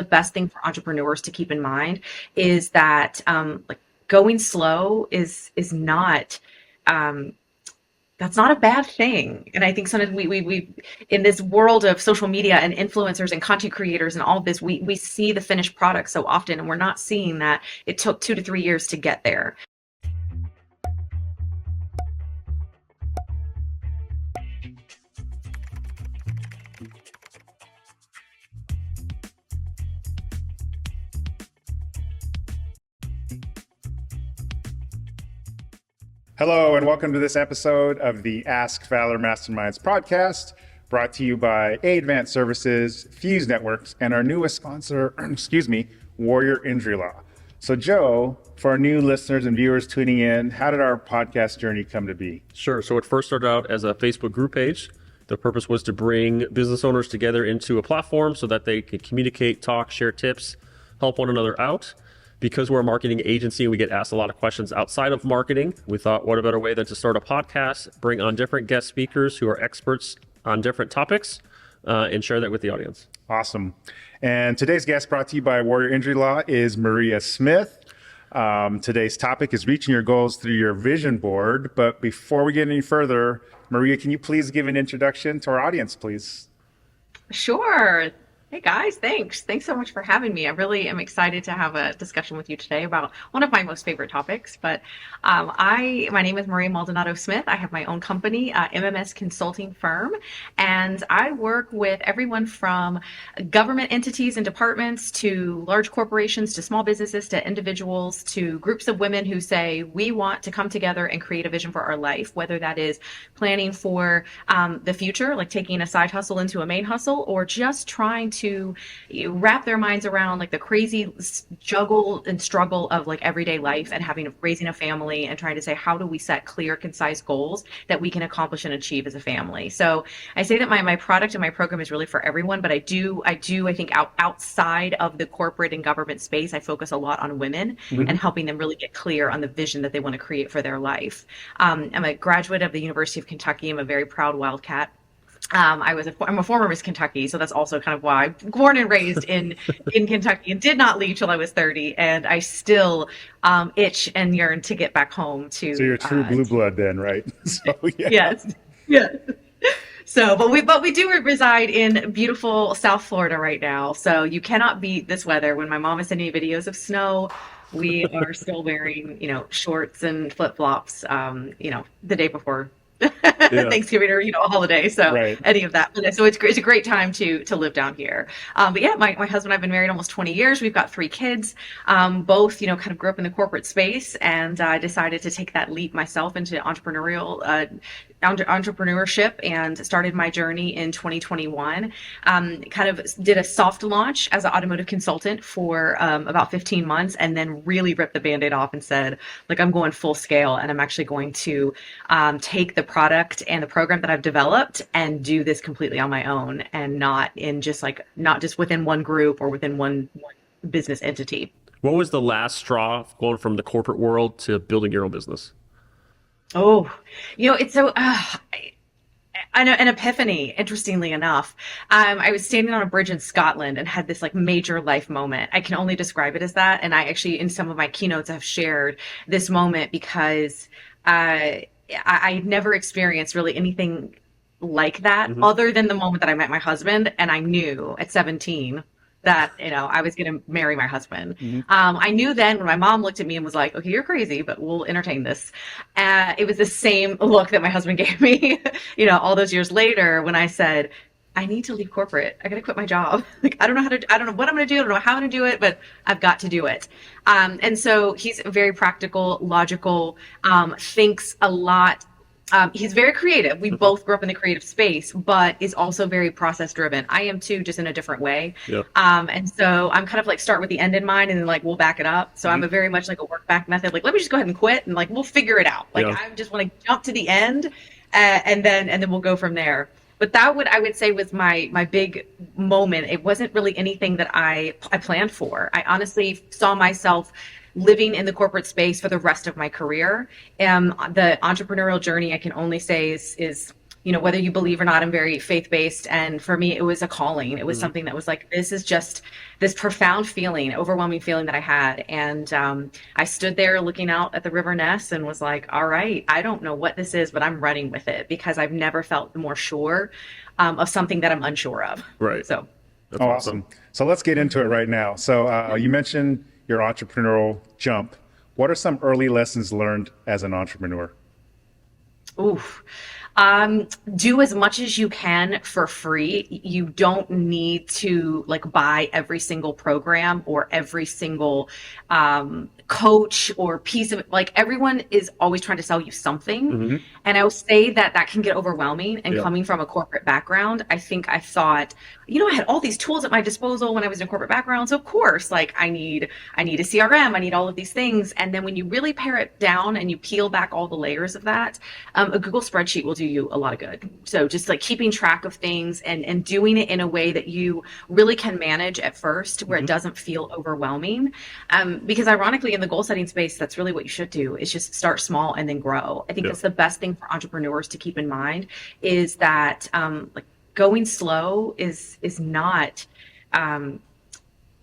the best thing for entrepreneurs to keep in mind is that like going slow is not that's not a bad thing. And I think sometimes we in this world of social media and influencers and content creators and all of this, we see the finished product so often, and we're not seeing that it took 2 to 3 years to get there. Hello, and welcome to this episode of the Ask Valor Masterminds podcast, brought to you by A Advanced Services, Fuse Networks, and our newest sponsor, Warrior Injury Law. So Joe, for our new listeners and viewers tuning in, how did our podcast journey come to be? Sure. So it first started out as a Facebook group page. The purpose was to bring business owners together into a platform so that they could communicate, talk, share tips, help one another out. Because we're a marketing agency and we get asked a lot of questions outside of marketing, we thought, what a better way than to start a podcast, bring on different guest speakers who are experts on different topics, and share that with the audience. Awesome. And today's guest, brought to you by Warrior Injury Law, is Maria Smith. Today's topic is reaching your goals through your vision board. But before we get any further, Maria, can you please give an introduction to our audience, please? Sure. Hey guys, thanks. Thanks so much for having me. I really am excited to have a discussion with you today about one of my most favorite topics. But my name is Maria Maldonado Smith. I have my own company, MMS consulting firm, and I work with everyone from government entities and departments to large corporations to small businesses to individuals to groups of women who say we want to come together and create a vision for our life, whether that is planning for the future, like taking a side hustle into a main hustle, or just trying to wrap their minds around like the crazy juggle and struggle of like everyday life and raising a family and trying to say, how do we set clear, concise goals that we can accomplish and achieve as a family? So I say that my product and my program is really for everyone, but I think outside of the corporate and government space, I focus a lot on women and helping them really get clear on the vision that they want to create for their life. I'm a graduate of the University of Kentucky. I'm a very proud Wildcat. I'm a former Miss Kentucky, so that's also kind of why I'm born and raised in Kentucky and did not leave till I was 30, and I still itch and yearn to get back home to. So you're true blue blood then, right? So, yeah. Yes. So, but we do reside in beautiful South Florida right now, so you cannot beat this weather. When my mom is sending me videos of snow, we are still wearing, shorts and flip-flops, the day before. Thanksgiving or a holiday, so right. Any of that. So it's a great time to live down here. But yeah, my husband and I have been married almost 20 years. We've got 3 kids. Both kind of grew up in the corporate space, and I decided to take that leap myself into entrepreneurship and started my journey in 2021. Kind of did a soft launch as an automotive consultant for about 15 months, and then really ripped the Band-Aid off and said, like, I'm going full scale, and I'm actually going to take the product and the program that I've developed and do this completely on my own, and not just within one group or within one business entity. What was the last straw going from the corporate world to building your own business? Oh, it's so an epiphany, interestingly enough. I was standing on a bridge in Scotland and had this like major life moment. I can only describe it as that. And I actually, in some of my keynotes, have shared this moment because I never experienced really anything like that other than the moment that I met my husband. And I knew at 17 that, I was going to marry my husband. I knew then when my mom looked at me and was like, okay, you're crazy, but we'll entertain this. It was the same look that my husband gave me, all those years later when I said, I need to leave corporate. I got to quit my job. Like, I don't know what I'm going to do. I don't know how I'm going to do it, but I've got to do it. And so he's very practical, logical, thinks a lot. He's very creative. We both grew up in the creative space, but is also very process driven. I am too, just in a different way. Yep. And so I'm kind of like start with the end in mind and then like we'll back it up. So I'm a very much like a work back method. Like, let me just go ahead and quit and like we'll figure it out. Like I just want to jump to the end and then we'll go from there. But I would say was my big moment. It wasn't really anything that I planned for. I honestly saw myself living in the corporate space for the rest of my career. The entrepreneurial journey, I can only say, is whether you believe or not, I'm very faith-based. And for me, it was a calling. It was something that was like, this is just this profound feeling, overwhelming feeling that I had. And I stood there looking out at the River Ness and was like, all right, I don't know what this is, but I'm running with it because I've never felt more sure of something that I'm unsure of. Right. So, That's Awesome. So let's get into it right now. So you mentioned your entrepreneurial jump. What are some early lessons learned as an entrepreneur? oof. Do as much as you can for free. You don't need to like buy every single program or every single coach or piece of like everyone is always trying to sell you something. And I would say that that can get overwhelming. And Yeah. coming from a corporate background, I think I thought, I had all these tools at my disposal when I was in a corporate background. So of course, like I need a CRM, I need all of these things. And then when you really pare it down and you peel back all the layers of that, a Google spreadsheet will do you a lot of good. So just like keeping track of things and doing it in a way that you really can manage at first, where it doesn't feel overwhelming. Because ironically, in the goal setting space, that's really what you should do is just start small and then grow. I think Yeah. that's the best thing for entrepreneurs to keep in mind is that like going slow is not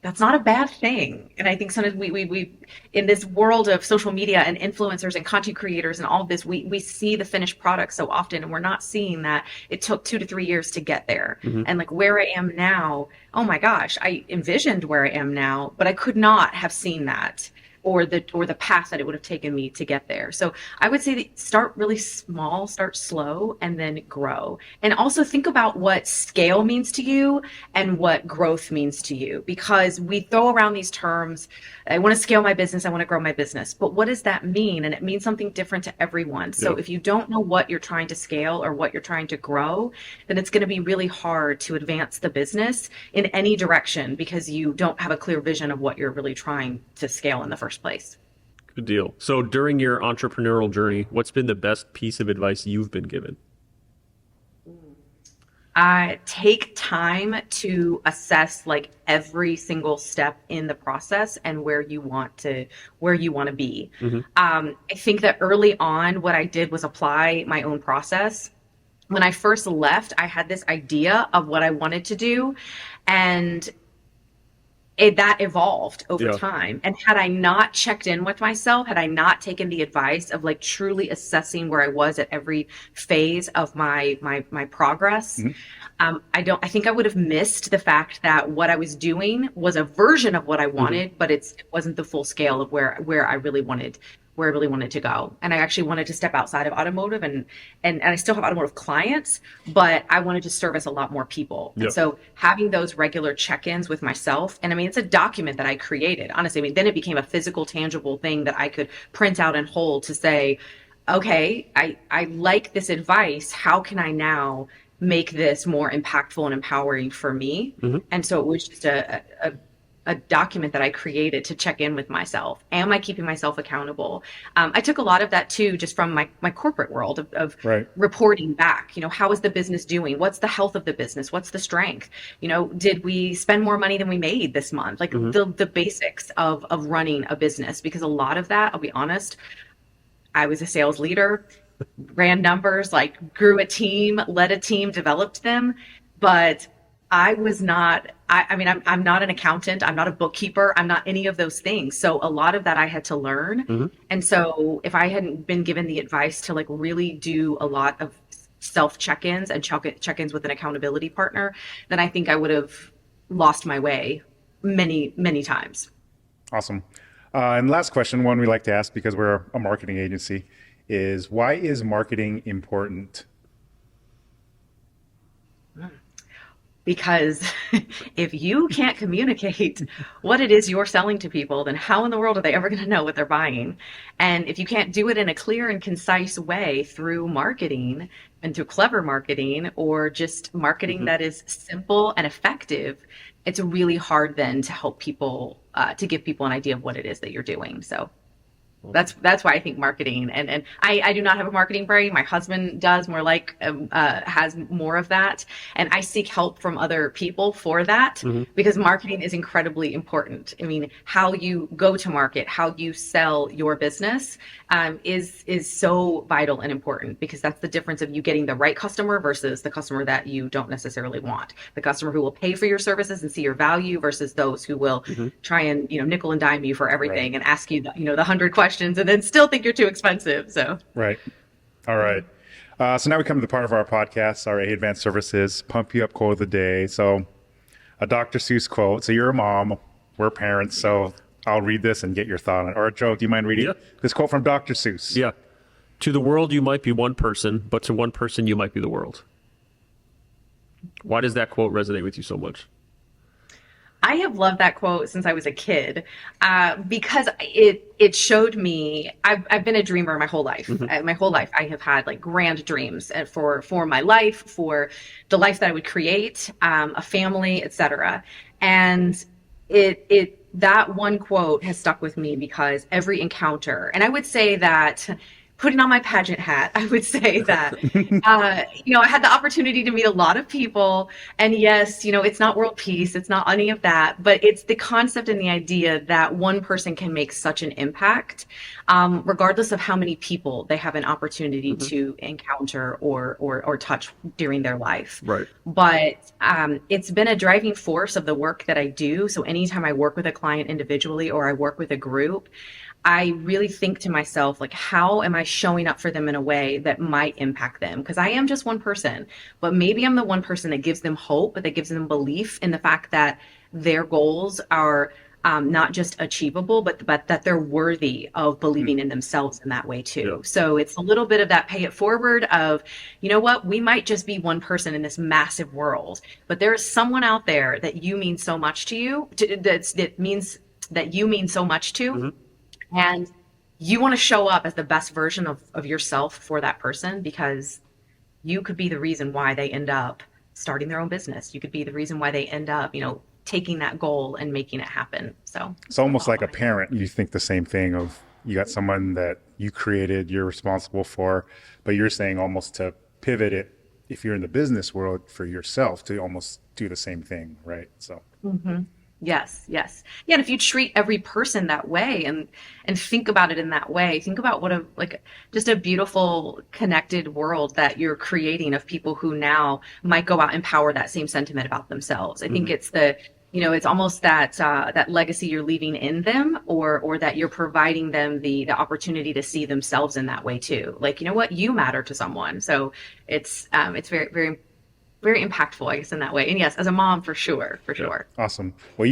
that's not a bad thing. And I think sometimes we in this world of social media and influencers and content creators and all of this, we see the finished product so often, and we're not seeing that it took 2 to 3 years to get there. And like where I am now, oh my gosh, I envisioned where I am now, but I could not have seen that or the path that it would have taken me to get there. So I would say that start really small, start slow, and then grow. And also think about what scale means to you and what growth means to you, because we throw around these terms. I want to scale my business, I want to grow my business. But what does that mean? And it means something different to everyone. So Yeah. if you don't know what you're trying to scale or what you're trying to grow, then it's going to be really hard to advance the business in any direction because you don't have a clear vision of what you're really trying to scale in the first place. Good deal. So during your entrepreneurial journey, what's been the best piece of advice you've been given? Take time to assess like every single step in the process and where you want to be. I think that early on, what I did was apply my own process. When I first left, I had this idea of what I wanted to do, and that evolved over Yeah. time. And had I not checked in with myself, had I not taken the advice of like truly assessing where I was at every phase of my progress, I think I would have missed the fact that what I was doing was a version of what I wanted, but it wasn't the full scale of where I really wanted to go. And I actually wanted to step outside of automotive, and I still have automotive clients, but I wanted to service a lot more people. Yeah. And so having those regular check-ins with myself, and I mean, it's a document that I created, honestly. I mean, then it became a physical, tangible thing that I could print out and hold to say, okay, I like this advice. How can I now make this more impactful and empowering for me? And so it was just a document that I created to check in with myself. Am I keeping myself accountable? I took a lot of that too, just from my corporate world of Right. reporting back. How is the business doing? What's the health of the business? What's the strength? Did we spend more money than we made this month? Like the basics of running a business, because a lot of that, I'll be honest, I was a sales leader, ran numbers, like grew a team, led a team, developed them, but I was not, I mean, I'm not an accountant. I'm not a bookkeeper. I'm not any of those things. So a lot of that I had to learn. And so if I hadn't been given the advice to like really do a lot of self check-ins and check-ins with an accountability partner, then I think I would have lost my way many, many times. Awesome. And last question, one we like to ask because we're a marketing agency, is why is marketing important? Because if you can't communicate what it is you're selling to people, then how in the world are they ever going to know what they're buying? And if you can't do it in a clear and concise way through marketing and through clever marketing, or just marketing that is simple and effective, it's really hard then to help people, to give people an idea of what it is that you're doing. So That's why I think marketing, and I do not have a marketing brain. My husband does, more like has more of that, and I seek help from other people for that, because marketing is incredibly important. I mean, how you go to market, how you sell your business, is so vital and important, because that's the difference of you getting the right customer versus the customer that you don't necessarily want. The customer who will pay for your services and see your value versus those who will try and nickel and dime you for everything, Right. and ask you the 100 questions and then still think you're too expensive. So Right. All right. So now we come to the part of our podcast, our advanced services, pump you up quote of the day. So a Dr. Seuss quote. So you're a mom, we're parents, so I'll read this and get your thought on it. Or Joe, do you mind reading Yeah. this quote from Dr. Seuss? Yeah. To the world, you might be one person, but to one person, you might be the world. Why does that quote resonate with you so much? I have loved that quote since I was a kid, because it showed me I've been a dreamer my whole life. My whole life I have had like grand dreams for my life, for the life that I would create, a family, etc. And that one quote has stuck with me, because every encounter, and I would say that, putting on my pageant hat, I would say that, I had the opportunity to meet a lot of people. And yes, it's not world peace, it's not any of that, but it's the concept and the idea that one person can make such an impact, regardless of how many people they have an opportunity to encounter or touch during their life. Right. But it's been a driving force of the work that I do. So anytime I work with a client individually or I work with a group, I really think to myself, like, how am I showing up for them in a way that might impact them? Because I am just one person, but maybe I'm the one person that gives them hope, but that gives them belief in the fact that their goals are not just achievable, but that they're worthy of believing in themselves in that way too. Yeah. So it's a little bit of that pay it forward of, you know what, we might just be one person in this massive world, but there is someone out there that you mean so much to you, that means that you mean so much to. And you want to show up as the best version of yourself for that person, because you could be the reason why they end up starting their own business. You could be the reason why they end up, taking that goal and making it happen. So It's almost like a parent. You think the same thing of, you got someone that you created, you're responsible for, but you're saying almost to pivot it, if you're in the business world, for yourself to almost do the same thing, right? So Yes, yes. Yeah, and if you treat every person that way and think about it in that way, think about what just a beautiful connected world that you're creating of people who now might go out and empower that same sentiment about themselves. I think it's it's almost that legacy you're leaving in them, or that you're providing them the opportunity to see themselves in that way too. Like, you matter to someone. So it's very, very, very impactful, I guess, in that way. And yes, as a mom, for sure. awesome. Well,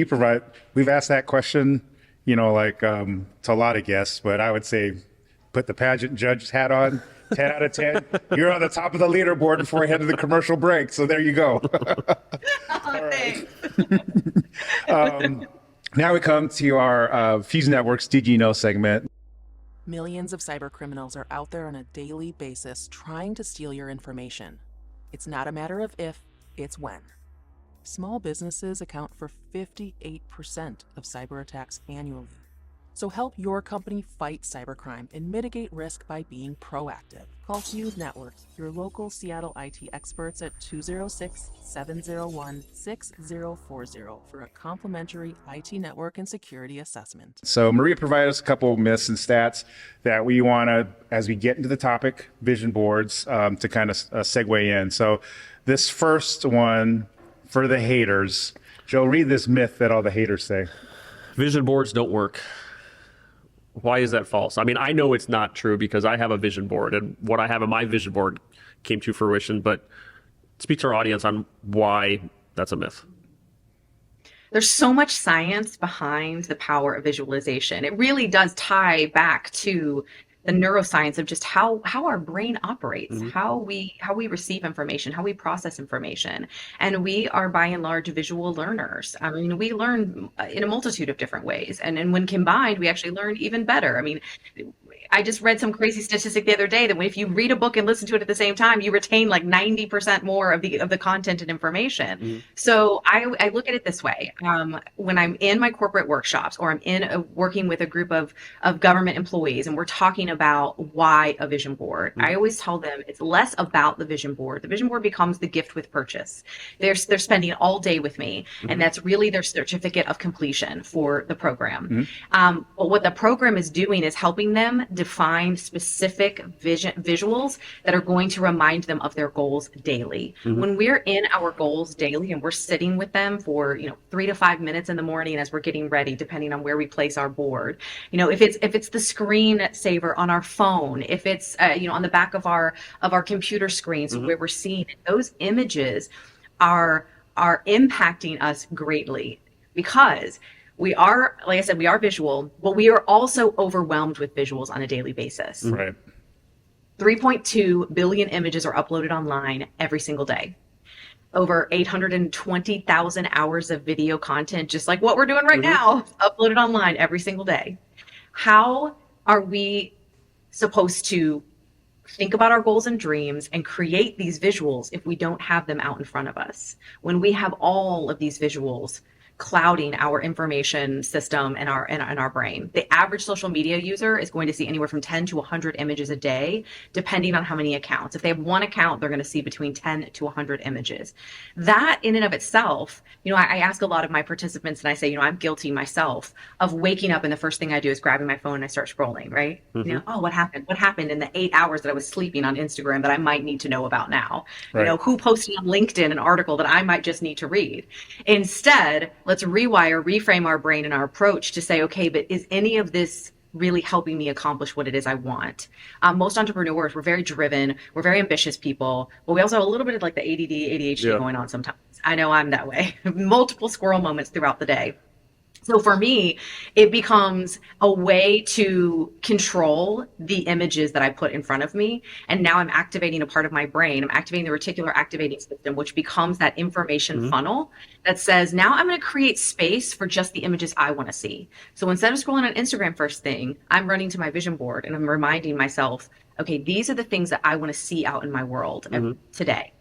we've asked that question, to a lot of guests, but I would say put the pageant judge hat on, 10 out of 10. You're on the top of the leaderboard before we head to the commercial break. So there you go. Oh, thanks. Now we come to our Fuse Networks Did You Know segment. Millions of cybercriminals are out there on a daily basis trying to steal your information. It's not a matter of if, it's when. Small businesses account for 58% of cyber attacks annually. So help your company fight cybercrime and mitigate risk by being proactive. Call Fuse Networks, your local Seattle IT experts at 206-701-6040 for a complimentary IT network and security assessment. So Maria provided us a couple of myths and stats that we want to, as we get into the topic, vision boards, to kind of segue in. So this first one, for the haters, Joe, read this myth that all the haters say. Vision boards don't work. Why is that false? I mean, I know it's not true because I have a vision board, and what I have on my vision board came to fruition, but speak to our audience on why that's a myth. There's so much science behind the power of visualization. It really does tie back to the neuroscience of just how our brain operates, how we receive information, how we process information. And we are by and large visual learners. I mean, we learn in a multitude of different ways. And when combined, we actually learn even better. I mean, I just read some crazy statistic the other day that if you read a book and listen to it at the same time, you retain like 90% more of the content and information. So I look at it this way. When I'm in my corporate workshops or I'm working with a group of government employees and we're talking about why a vision board, I always tell them it's less about the vision board. The vision board becomes the gift with purchase. They're spending all day with me, and that's really their certificate of completion for the program. But what the program is doing is helping them define specific visuals that are going to remind them of their goals daily. When we're in our goals daily and we're sitting with them for 3 to 5 minutes in the morning as we're getting ready, depending on where we place our board, if it's the screen saver on our phone, if it's on the back of our computer screens where we're seeing it, those images are impacting us greatly, because we are, like I said, we are visual, but we are also overwhelmed with visuals on a daily basis. Right. 3.2 billion images are uploaded online every single day. Over 820,000 hours of video content, just like what we're doing right now, uploaded online every single day. How are we supposed to think about our goals and dreams and create these visuals if we don't have them out in front of us? When we have all of these visuals clouding our information system and our brain. The average social media user is going to see anywhere from 10 to 100 images a day, depending on how many accounts. If they have one account, they're going to see between 10 to 100 images. That in and of itself, I ask a lot of my participants, and I say, I'm guilty myself of waking up and the first thing I do is grabbing my phone and I start scrolling, right? Oh, what happened? What happened in the 8 hours that I was sleeping on Instagram that I might need to know about now? Right. Who posted on LinkedIn an article that I might just need to read? Instead, let's reframe our brain and our approach to say, okay, but is any of this really helping me accomplish what it is I want? Most entrepreneurs, we're very driven, we're very ambitious people, but we also have a little bit of like the ADD, ADHD going on sometimes. I know I'm that way. Multiple squirrel moments throughout the day. So for me, it becomes a way to control the images that I put in front of me. And now I'm activating a part of my brain. I'm activating the reticular activating system, which becomes that information funnel that says, now I'm going to create space for just the images I want to see. So instead of scrolling on Instagram first thing, I'm running to my vision board and I'm reminding myself, okay, these are the things that I want to see out in my world today.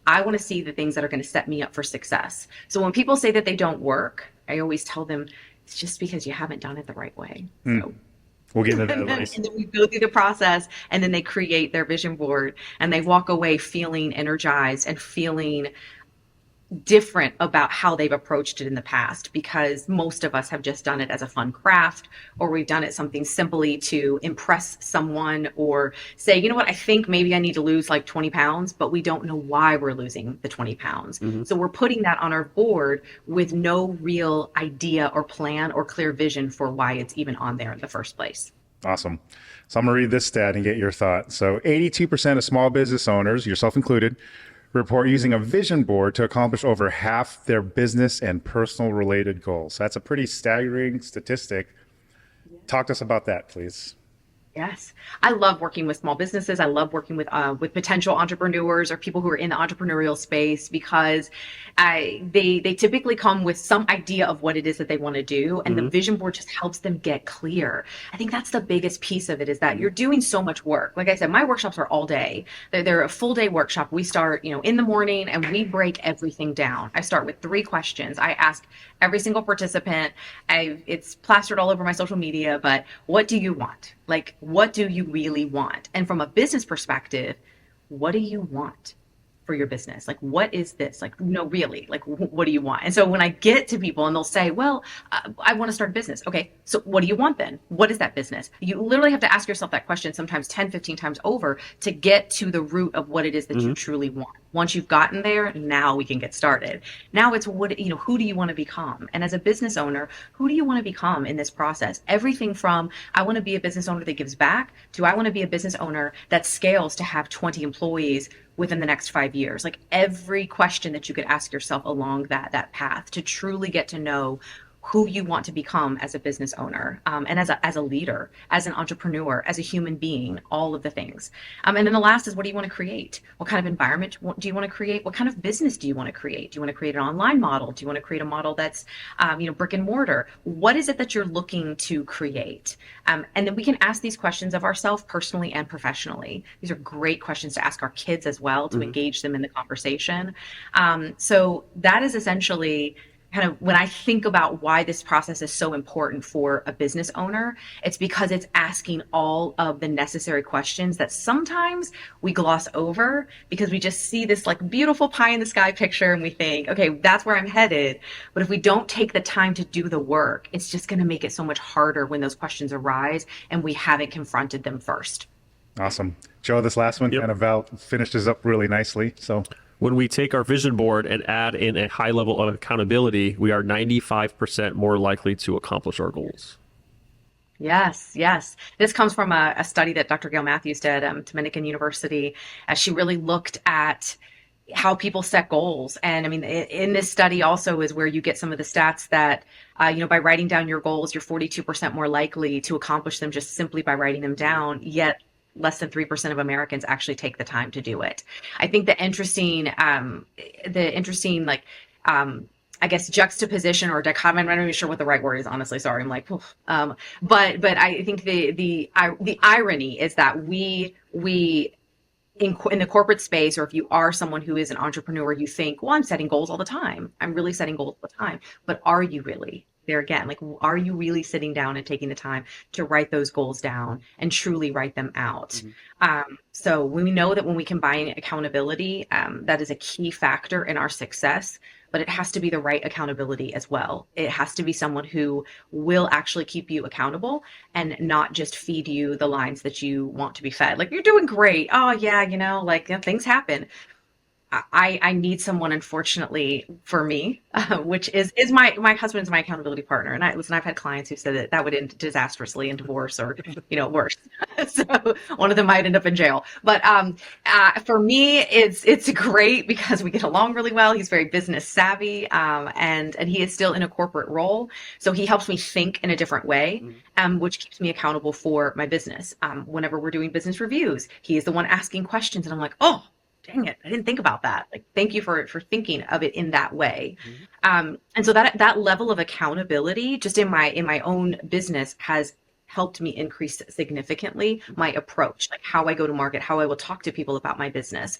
I want to see the things that are going to set me up for success. So when people say that they don't work, I always tell them it's just because you haven't done it the right way. So, we'll get into that and later. then we go through the process, and then they create their vision board, and they walk away feeling energized and feeling different about how they've approached it in the past, because most of us have just done it as a fun craft, or we've done it something simply to impress someone or say, you know what, I think maybe I need to lose like 20 pounds, but we don't know why we're losing the 20 pounds. So we're putting that on our board with no real idea or plan or clear vision for why it's even on there in the first place. Awesome. So I'm going to read this stat and get your thoughts. So 82% of small business owners, yourself included, report using a vision board to accomplish over half their business and personal related goals. That's a pretty staggering statistic. Talk to us about that, please. Yes. I love working with small businesses. I love working with potential entrepreneurs or people who are in the entrepreneurial space, because they typically come with some idea of what it is that they want to do. And the vision board just helps them get clear. I think that's the biggest piece of it, is that you're doing so much work. Like I said, my workshops are all day. They're a full day workshop. We start, in the morning, and we break everything down. I start with 3 questions. I ask every single participant, it's plastered all over my social media, but what do you want? Like, what do you really want? And from a business perspective, what do you want for your business? Like, what is this? Like, really, like, what do you want? And so when I get to people and they'll say, well, I want to start a business. Okay, so what do you want then? What is that business? You literally have to ask yourself that question sometimes 10, 15 times over to get to the root of what it is that you truly want. Once you've gotten there, now we can get started. Now it's who do you want to become? And as a business owner, who do you want to become in this process? Everything from, I want to be a business owner that gives back, to I want to be a business owner that scales to have 20 employees within the next 5 years. Like, every question that you could ask yourself along that path to truly get to know who you want to become as a business owner, and as a leader, as an entrepreneur, as a human being, all of the things. And then the last is, what do you want to create? What kind of environment do you want to create? What kind of business do you want to create? Do you want to create an online model? Do you want to create a model that's, brick and mortar? What is it that you're looking to create? And then we can ask these questions of ourselves personally and professionally. These are great questions to ask our kids as well, to engage them in the conversation. So that is essentially kind of when I think about why this process is so important for a business owner. It's because it's asking all of the necessary questions that sometimes we gloss over because we just see this like beautiful pie in the sky picture and we think, okay, that's where I'm headed. But if we don't take the time to do the work, it's just going to make it so much harder when those questions arise and we haven't confronted them first. Awesome. Joe, this last one kind of finishes up really nicely. So when we take our vision board and add in a high level of accountability, we are 95% more likely to accomplish our goals. Yes, yes. This comes from a study that Dr. Gail Matthews did at Dominican University, as she really looked at how people set goals. And I mean, in this study also is where you get some of the stats that, by writing down your goals, you're 42% more likely to accomplish them just simply by writing them down, yet less than 3% of Americans actually take the time to do it. I think the interesting, I guess juxtaposition or dichotomy, I'm not even sure what the right word is, honestly. Sorry, I'm like, but I think the irony is that we in the corporate space, or if you are someone who is an entrepreneur, you think, well, I'm setting goals all the time. I'm really setting goals all the time. But are you really? There again, like, are you really sitting down and taking the time to write those goals down and truly write them out? So we know that when we combine accountability, that is a key factor in our success, but it has to be the right accountability as well. It has to be someone who will actually keep you accountable and not just feed you the lines that you want to be fed. Like, you're doing great. Oh yeah, things happen. I need someone, unfortunately for me, which is my husband's my accountability partner. And I've had clients who said that would end disastrously in divorce or, worse. So one of them might end up in jail. But for me, it's great because we get along really well. He's very business savvy, and he is still in a corporate role. So he helps me think in a different way, which keeps me accountable for my business. Whenever we're doing business reviews, he is the one asking questions, and I'm like, oh, dang it, I didn't think about that. Like, thank you for thinking of it in that way. And so that level of accountability just in my own business has helped me increase significantly my approach, like how I go to market, how I will talk to people about my business.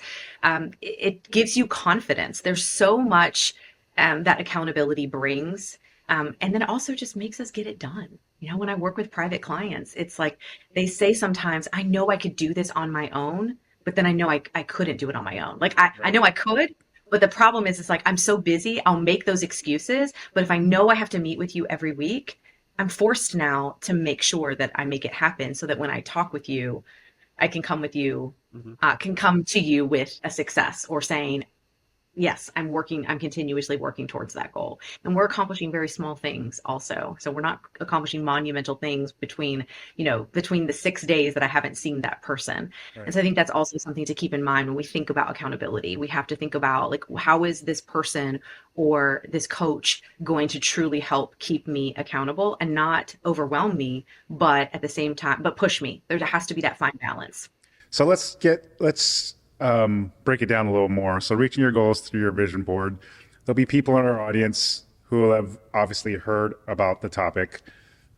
It gives you confidence. There's so much that accountability brings. And then it also just makes us get it done. When I work with private clients, it's like they say sometimes, I know I could do this on my own, but then I know I couldn't do it on my own. Like, I know I could, but the problem is, it's like, I'm so busy, I'll make those excuses. But if I know I have to meet with you every week, I'm forced now to make sure that I make it happen so that when I talk with you, I can come to you with a success or saying, yes, I'm continuously working towards that goal. And we're accomplishing very small things also. So we're not accomplishing monumental things between the 6 days that I haven't seen that person. Right. And so I think that's also something to keep in mind when we think about accountability. We have to think about, like, how is this person or this coach going to truly help keep me accountable and not overwhelm me, but at the same time, but push me. There has to be that fine balance. So let's break it down a little more. So reaching your goals through your vision board, there'll be people in our audience who will have obviously heard about the topic.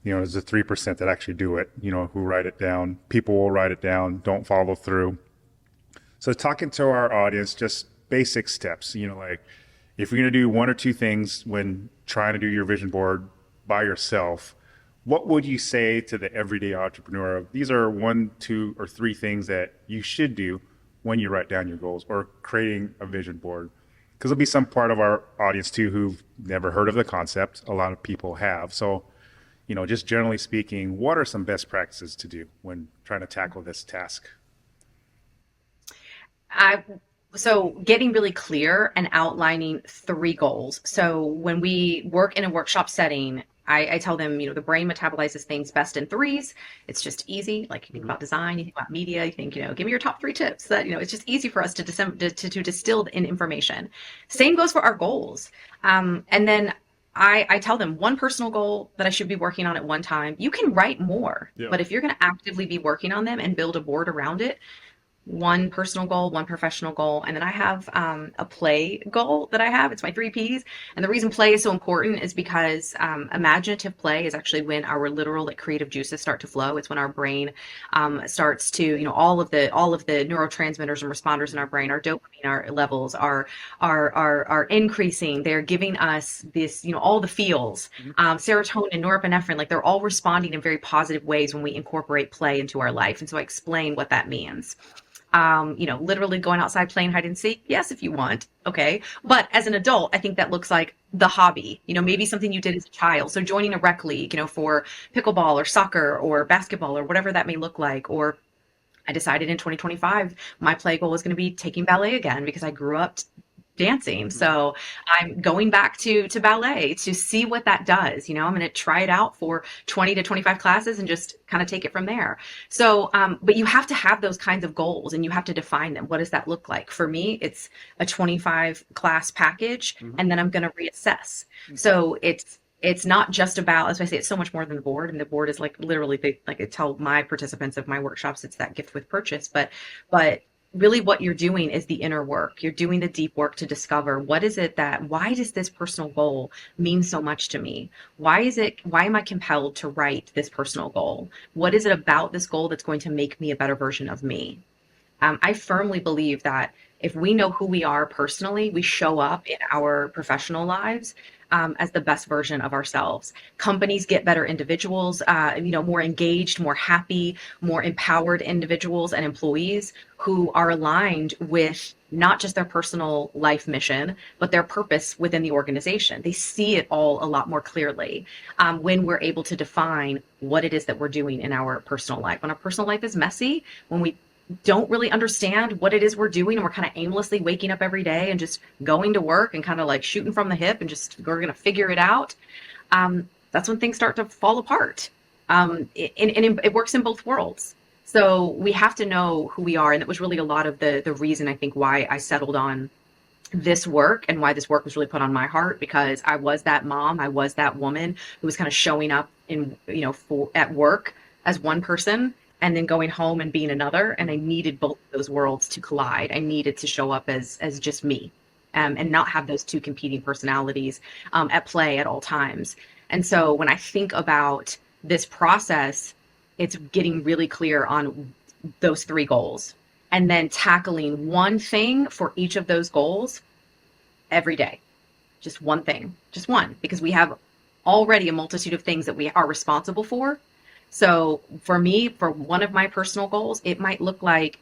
There's the 3% that actually do it, who write it down. People will write it down, don't follow through. So talking to our audience, just basic steps, like if you're going to do one or two things when trying to do your vision board by yourself, what would you say to the everyday entrepreneur? These are 1, 2, or 3 things that you should do when you write down your goals or creating a vision board. Because there'll be some part of our audience too who've never heard of the concept. A lot of people have. So, just generally speaking, what are some best practices to do when trying to tackle this task? So getting really clear and outlining 3 goals. So when we work in a workshop setting, I tell them, the brain metabolizes things best in 3s. It's just easy. Like, you think about design, you think about media, you think, give me your top 3 tips. That, it's just easy for us to distill in information. Same goes for our goals. And then I tell them one personal goal that I should be working on at one time. You can write more, Yeah. but if you're going to actively be working on them and build a board around it, one personal goal, one professional goal, and then I have a play goal that I have. It's my 3 Ps. And the reason play is so important is because imaginative play is actually when our literal like creative juices start to flow. It's when our brain starts to, all of the neurotransmitters and responders in our brain, our dopamine, our levels are increasing. They're giving us this, all the feels, serotonin, norepinephrine, like they're all responding in very positive ways when we incorporate play into our life. And so I explain what that means. Literally going outside playing hide and seek. Yes, if you want. Okay. But as an adult, I think that looks like the hobby, maybe something you did as a child. So joining a rec league, for pickleball or soccer or basketball or whatever that may look like. Or I decided in 2025, my play goal is going to be taking ballet again because I grew up dancing. So I'm going back to ballet to see what that does. I'm going to try it out for 20 to 25 classes and just kind of take it from there. So, but you have to have those kinds of goals and you have to define them. What does that look like? For me, it's a 25 class package and then I'm going to reassess. So it's not just about, as I say, it's so much more than the board. And the board is like literally, like I tell my participants of my workshops, it's that gift with purchase. But really what you're doing is the inner work. You're doing the deep work to discover why does this personal goal mean so much to me? Why am I compelled to write this personal goal? What is it about this goal that's going to make me a better version of me? I firmly believe that if we know who we are personally, we show up in our professional lives as the best version of ourselves. Companies get better individuals, more engaged, more happy, more empowered individuals and employees who are aligned with not just their personal life mission, but their purpose within the organization. They see it all a lot more clearly when we're able to define what it is that we're doing in our personal life. When our personal life is messy, when we don't really understand what it is we're doing and we're kind of aimlessly waking up every day and just going to work and kind of like shooting from the hip and just we're going to figure it out, that's when things start to fall apart. And it works in both worlds. So we have to know who we are. And that was really a lot of the reason I think why I settled on this work and why this work was really put on my heart, because I was that mom, I was that woman who was kind of showing up at work as one person and then going home and being another. And I needed both of those worlds to collide. I needed to show up as just me and not have those two competing personalities at play at all times. And so when I think about this process, it's getting really clear on those 3 goals and then tackling one thing for each of those goals every day. Just one thing, just one, because we have already a multitude of things that we are responsible for. So for me, for one of my personal goals, it might look like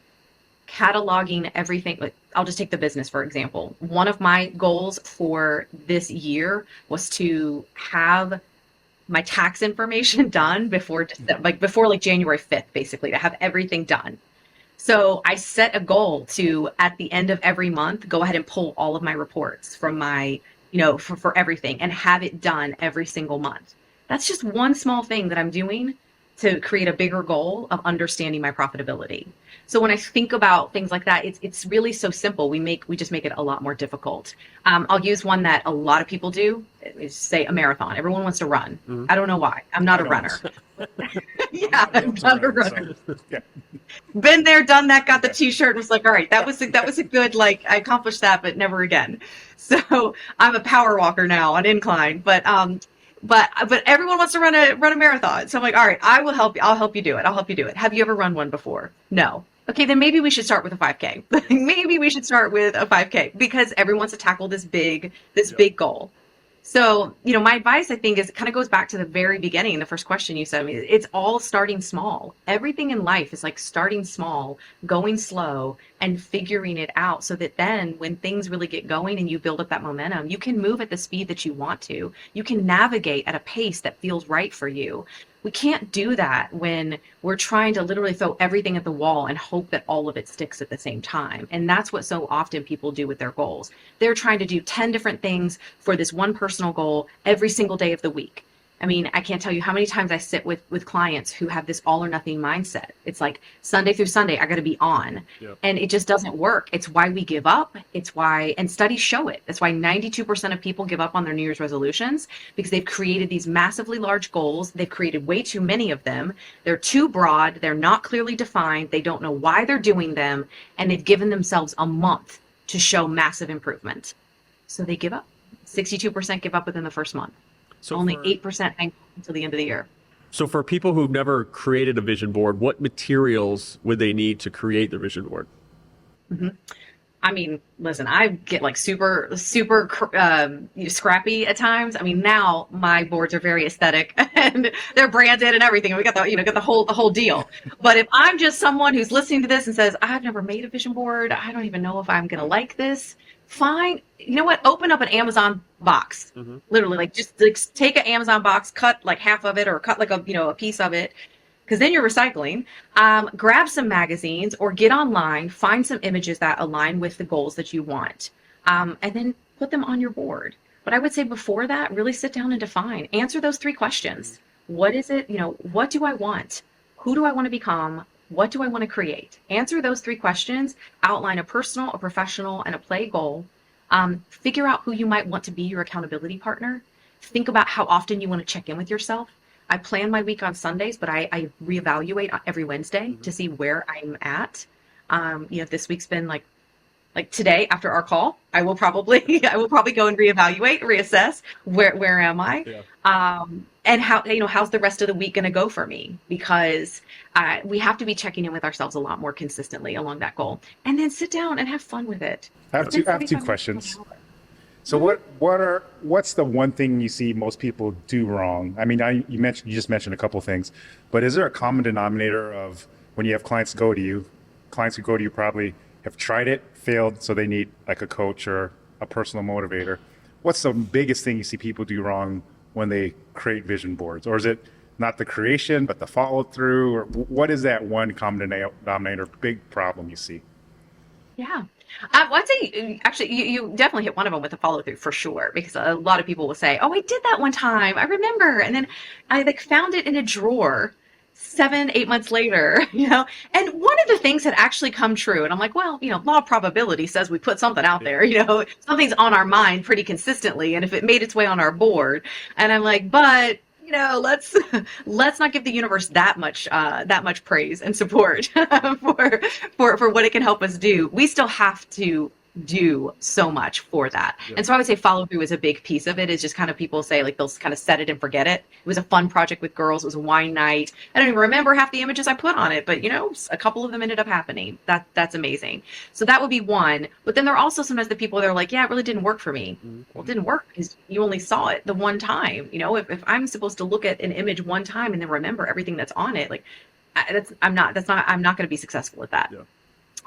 cataloging everything. Like, I'll just take the business, for example. One of my goals for this year was to have my tax information done before January 5th, basically, to have everything done. So I set a goal to, at the end of every month, go ahead and pull all of my reports from my, for everything and have it done every single month. That's just one small thing that I'm doing to create a bigger goal of understanding my profitability. So when I think about things like that, it's really so simple. We just make it a lot more difficult. I'll use one that a lot of people do, is say a marathon. Everyone wants to run. Mm-hmm. I don't know why. I'm not a runner. Yeah, I'm not a runner. So, yeah. Been there, done that, got the t-shirt and was like, all right, that was a good, like, I accomplished that, but never again. So I'm a power walker now on incline, but everyone wants to run a marathon. So I'm like, all right, I'll help you do it. Have you ever run one before? No. Okay, then maybe we should start with a 5K. Maybe we should start with a 5K because everyone wants to tackle this big goal. So, my advice, I think, is it kind of goes back to the very beginning, the first question you said to me. It's all starting small. Everything in life is like starting small, going slow, and figuring it out so that then when things really get going and you build up that momentum, you can move at the speed that you want to. You can navigate at a pace that feels right for you. We can't do that when we're trying to literally throw everything at the wall and hope that all of it sticks at the same time. And that's what so often people do with their goals. They're trying to do 10 different things for this one personal goal every single day of the week. I mean, I can't tell you how many times I sit with clients who have this all or nothing mindset. It's like Sunday through Sunday, I got to be on. Yep. And it just doesn't work. It's why we give up. It's why, and studies show it. That's why 92% of people give up on their New Year's resolutions, because they've created these massively large goals. They've created way too many of them. They're too broad. They're not clearly defined. They don't know why they're doing them. And they've given themselves a month to show massive improvement. So they give up. 62% give up within the first month. So Only for- 8% hang until the end of the year. So for people who've never created a vision board, what materials would they need to create the vision board? I mean, listen, I get like super scrappy at times. I mean, now my boards are very aesthetic and they're branded and everything. We got the whole deal. But if I'm just someone who's listening to this and says, I've never made a vision board, I don't even know if I'm going to like this. Fine. You know what? Open up an Amazon box. Literally, like just like take an Amazon box, cut like half of it or cut like a piece of it, because then you're recycling. Grab some magazines or get online, find some images that align with the goals that you want, and then put them on your board. But I would say before that, really sit down and define. Answer those 3 questions. What is it? What do I want? Who do I want to become? What do I want to create? Answer those 3 questions, outline a personal, a professional, and a play goal. Figure out who you might want to be your accountability partner. Think about how often you want to check in with yourself. I plan my week on Sundays, but I reevaluate every Wednesday to see where I'm at. This week's been like today after our call, I will probably go and reevaluate, reassess where am I, and how's the rest of the week going to go for me? Because we have to be checking in with ourselves a lot more consistently along that goal, and then sit down and have fun with it. I have two questions. So what's the one thing you see most people do wrong? I mean, you just mentioned a couple things, but is there a common denominator of when you have clients who go to you probably have tried it, failed, so they need like a coach or a personal motivator? What's the biggest thing you see people do wrong when they create vision boards? Or is it not the creation, but the follow through? Or what is that one common denominator, big problem you see? Yeah. Well, I'd say actually you definitely hit one of them with the follow through for sure, because a lot of people will say, oh, I did that one time, I remember. And then I found it in a drawer 7-8 months later, and one of the things had actually come true. And I'm like, well, law of probability says we put something out there, something's on our mind pretty consistently. And if it made its way on our board, and I'm like, but let's not give the universe that much praise and support for what it can help us do. We still have to do so much for that. And so I would say follow through is a big piece of it. Is just kind of people say like they'll kind of set it and forget it. It was a fun project with girls. It was a wine night. I don't even remember half the images I put on it, but a couple of them ended up happening. That's amazing. So that would be one. But then there are also sometimes the people that are like, yeah, it really didn't work for me. Well, it didn't work because you only saw it the one time. If I'm supposed to look at an image one time and then remember everything that's on it, like I'm not going to be successful at that.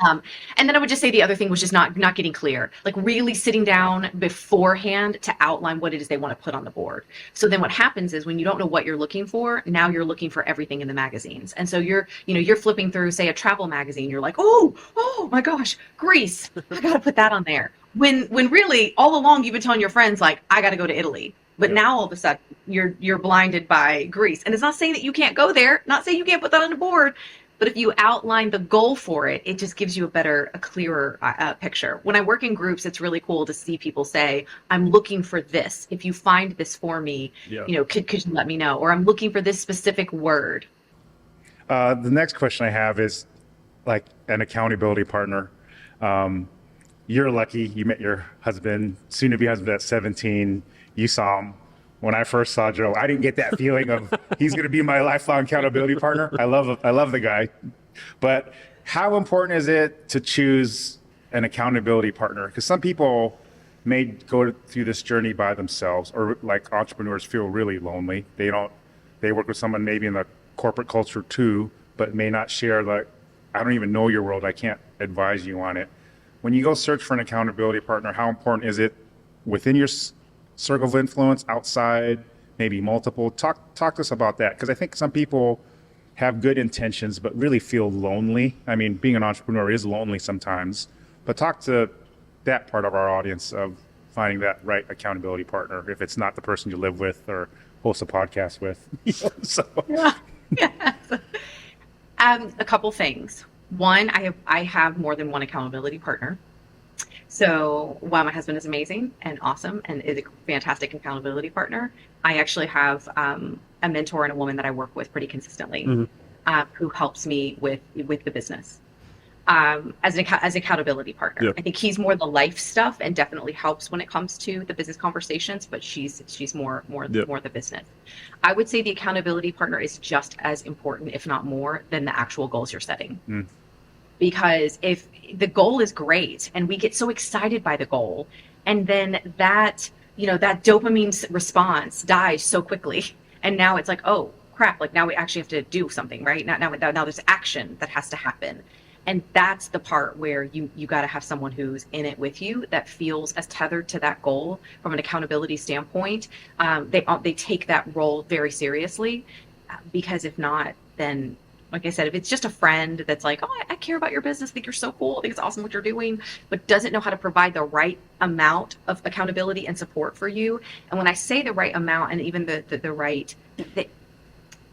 And then I would just say the other thing was just not getting clear, like really sitting down beforehand to outline what it is they want to put on the board. So then what happens is when you don't know what you're looking for, now you're looking for everything in the magazines. And so you're flipping through, say, a travel magazine. You're like, oh my gosh, Greece, I got to put that on there. When really all along you've been telling your friends, like, I got to go to Italy. But now all of a sudden you're blinded by Greece. And it's not saying that you can't go there, not saying you can't put that on the board. But if you outline the goal for it, it just gives you a clearer picture. When I work in groups, it's really cool to see people say, I'm looking for this. If you find this for me, could you let me know? Or I'm looking for this specific word. The next question I have is like an accountability partner. You're lucky you met your husband, soon to be husband at 17. You saw him. When I first saw Joe, I didn't get that feeling of he's going to be my lifelong accountability partner. I love the guy. But how important is it to choose an accountability partner? Because some people may go through this journey by themselves, or like entrepreneurs feel really lonely. They work with someone maybe in the corporate culture too, but may not share I don't even know your world. I can't advise you on it. When you go search for an accountability partner, how important is it within your circle of influence, outside, maybe multiple? Talk to us about that, because I think some people have good intentions but really feel lonely. I mean, being an entrepreneur is lonely sometimes, but talk to that part of our audience of finding that right accountability partner if it's not the person you live with or host a podcast with. So Yes. A couple things. One, I have more than one accountability partner. So while my husband is amazing and awesome and is a fantastic accountability partner, I actually have a mentor and a woman that I work with pretty consistently, who helps me with the business as an accountability partner. Yep. I think he's more the life stuff and definitely helps when it comes to the business conversations, but she's more Yep. more the business. I would say the accountability partner is just as important, if not more, than the actual goals you're setting. Because if the goal is great and we get so excited by the goal, and then that dopamine response dies so quickly, and now it's like, oh crap, like now we actually have to do something, right? Now there's action that has to happen. And that's the part where you got to have someone who's in it with you, that feels as tethered to that goal from an accountability standpoint. They take that role very seriously, because if not, then, like I said, if it's just a friend that's like, oh, I care about your business, think you're so cool, I think it's awesome what you're doing, but doesn't know how to provide the right amount of accountability and support for you. And when I say the right amount, and even the right,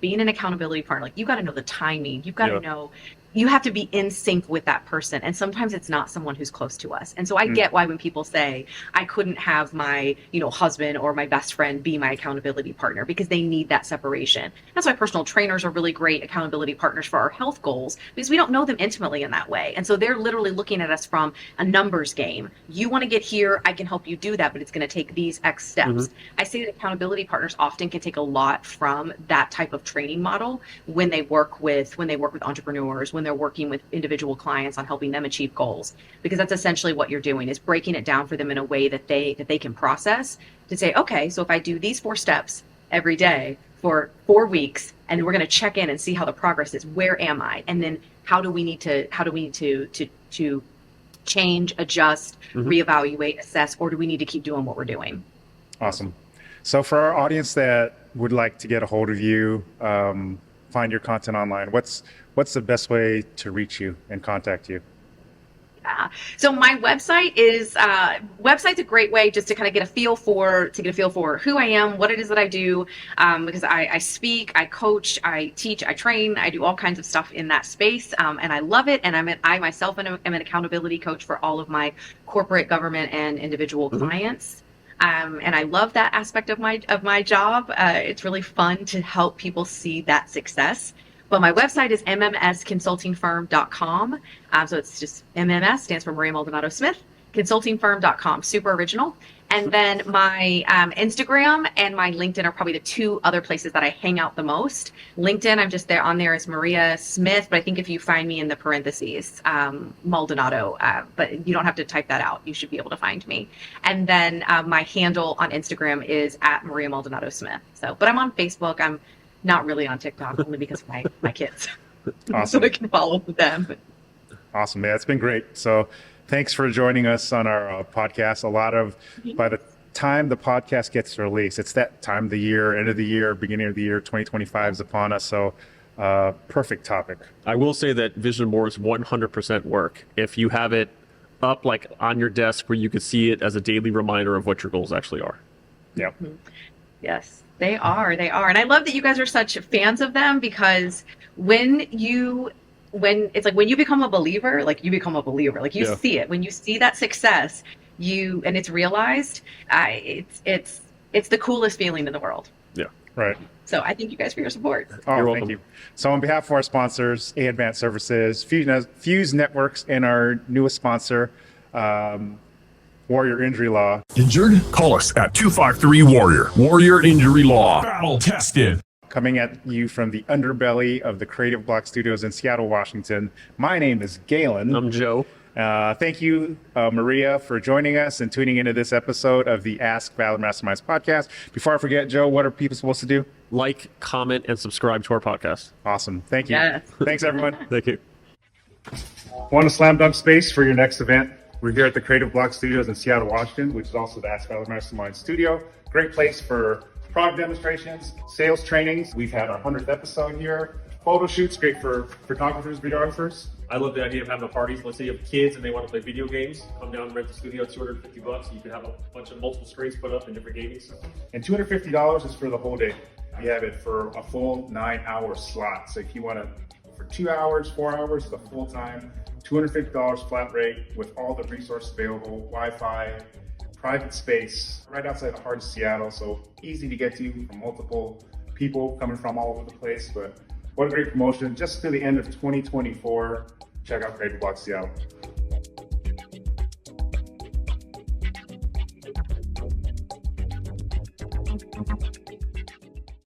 being an accountability partner, like, you got to know the timing, you've got to know, you have to be in sync with that person. And sometimes it's not someone who's close to us. And so I get why when people say, I couldn't have my, husband or my best friend be my accountability partner, because they need that separation. That's why personal trainers are really great accountability partners for our health goals, because we don't know them intimately in that way. And so they're literally looking at us from a numbers game. You want to get here, I can help you do that, but it's going to take these X steps. I say that accountability partners often can take a lot from that type of training model when they work with entrepreneurs, when they're working with individual clients on helping them achieve goals, because that's essentially what you're doing, is breaking it down for them in a way that they can process, to say, okay, so if I do these 4 steps every day for 4 weeks, and we're going to check in and see how the progress is, where am I, and then how do we need to change, adjust, reevaluate, assess, or do we need to keep doing what we're doing? awesome. So for our audience that would like to get a hold of you, find your content online, what's the best way to reach you and contact you? So my website's a great way just to kind of get a feel for who I am, what it is that I do, because I speak, I coach, I teach, I train, I do all kinds of stuff in that space, and I love it. And I myself am an accountability coach for all of my corporate, government, and individual clients. And I love that aspect of my job. It's really fun to help people see that success. But my website is mmsconsultingfirm.com. So it's just MMS, stands for Maria Maldonado Smith, consultingfirm.com. Super original. And then my Instagram and my LinkedIn are probably the 2 other places that I hang out the most. LinkedIn, I'm just there on there as Maria Smith, but I think if you find me in the parentheses, Maldonado, but you don't have to type that out. You should be able to find me. And then my handle on Instagram is at Maria Maldonado Smith. So, but I'm on Facebook. I'm not really on TikTok, only because of my kids. Awesome. So I can follow them. Awesome, man. It's been great. So thanks for joining us on our podcast. By the time the podcast gets released, it's that time of the year, end of the year, beginning of the year, 2025 is upon us. So perfect topic. I will say that vision boards 100% work. If you have it up like on your desk where you could see it as a daily reminder of what your goals actually are. Yep. Yes, they are. And I love that you guys are such fans of them, because when you become a believer, like you see it, when you see that success, and it's realized, it's the coolest feeling in the world. Yeah. Right. So I thank you guys for your support. Oh, You're thank welcome. you. So on behalf of our sponsors, A Advanced Services, Fuse Networks, and our newest sponsor, Warrior Injury Law. Injured? Call us at 253-WARRIOR. Warrior Injury Law. Battle tested. Coming at you from the underbelly of the Creative Block Studios in Seattle, Washington. My name is Galen. I'm Joe. Thank you, Maria, for joining us and tuning into this episode of the Ask Valor Masterminds podcast. Before I forget, Joe, what are people supposed to do? Like, comment, and subscribe to our podcast. Awesome. Thank you. Yes. Thanks, everyone. Thank you. Want a slam dunk space for your next event? We're here at the Creative Block Studios in Seattle, Washington, which is also the Ask Valor Mastermind studio. Great place for product demonstrations, sales trainings. We've had our 100th episode here. Photo shoots, great for photographers, videographers. I love the idea of having a party. So let's say you have kids and they want to play video games. Come down and rent the studio at $250. You can have a bunch of multiple screens put up in different gaming stuff. And $250 is for the whole day. We have it for a full 9-hour slot. So if you want to, for 2 hours, 4 hours, the full time, $250 flat rate with all the resources available, Wi-Fi, private space, right outside the heart of Seattle. So easy to get to for multiple people coming from all over the place. But what a great promotion. Just to the end of 2024, check out Creative Block Seattle.